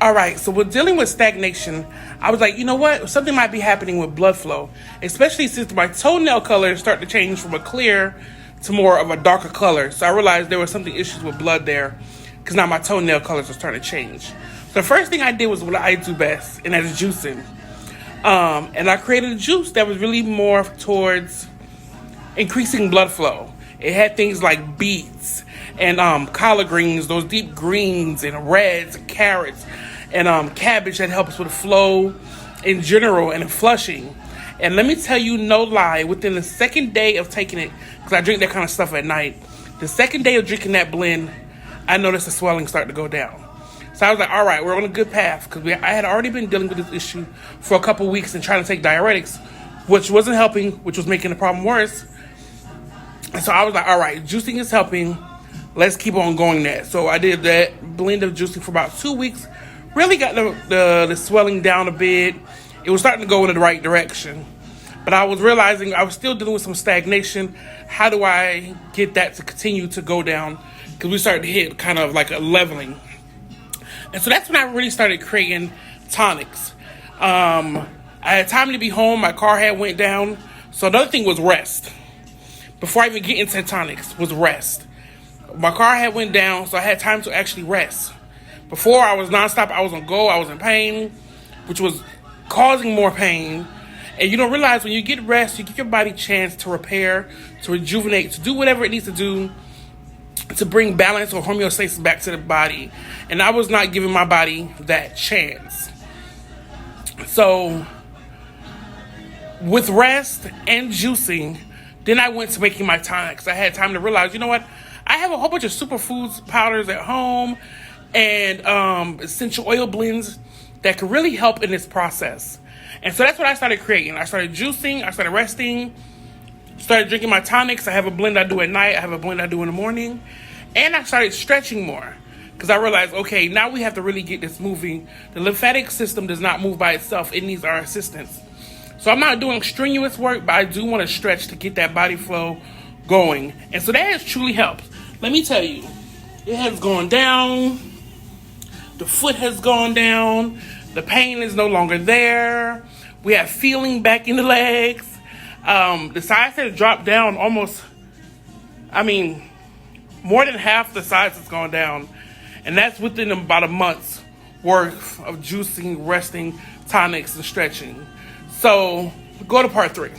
All right, so with dealing with stagnation, I was like, you know what? Something might be happening with blood flow, especially since my toenail color started to change from a clear to more of a darker color. So I realized there was something issues with blood there because now my toenail colors are starting to change. So the first thing I did was what I do best, and that is juicing. And I created a juice that was really more towards increasing blood flow. It had things like beets and collard greens, those deep greens and reds and carrots and cabbage that helps with flow in general and flushing. And let me tell you, no lie, within the second day of taking it, because I drink that kind of stuff at night, the second day of drinking that blend, I noticed the swelling start to go down. So I was like, all right, we're on a good path, because I had already been dealing with this issue for a couple weeks and trying to take diuretics, which wasn't helping, which was making the problem worse. And so I was like, all right, juicing is helping. Let's keep on going that. So I did that blend of juicing for about 2 weeks. Really got the swelling down a bit. It was starting to go in the right direction. But I was realizing I was still dealing with some stagnation. How do I get that to continue to go down? Because we started to hit kind of like a leveling. And so that's when I really started creating tonics. I had time to be home. My car had went down. So another thing was rest. Before I even get into tonics, was rest. My car had went down, so I had time to actually rest. Before, I was nonstop. I was on go. I was in pain, which was causing more pain. And you don't realize when you get rest, you give your body a chance to repair, to rejuvenate, to do whatever it needs to do to bring balance or homeostasis back to the body. And I was not giving my body that chance. So, with rest and juicing, then I went to making my tonics. I had time to realize, you know what? I have a whole bunch of superfoods powders at home and essential oil blends that could really help in this process. And so that's what I started creating. I started juicing, I started resting, started drinking my tonics. I have a blend I do at night, I have a blend I do in the morning. And I started stretching more because I realized, okay, now we have to really get this moving. The lymphatic system does not move by itself. It needs our assistance. So I'm not doing strenuous work, but I do want to stretch to get that body flow going. And so that has truly helped. Let me tell you, it has gone down. The foot has gone down. The pain is no longer there. We have feeling back in the legs. The size has dropped down almost, more than half the size has gone down. And that's within about a month's worth of juicing, resting, tonics, and stretching. So go to part 3.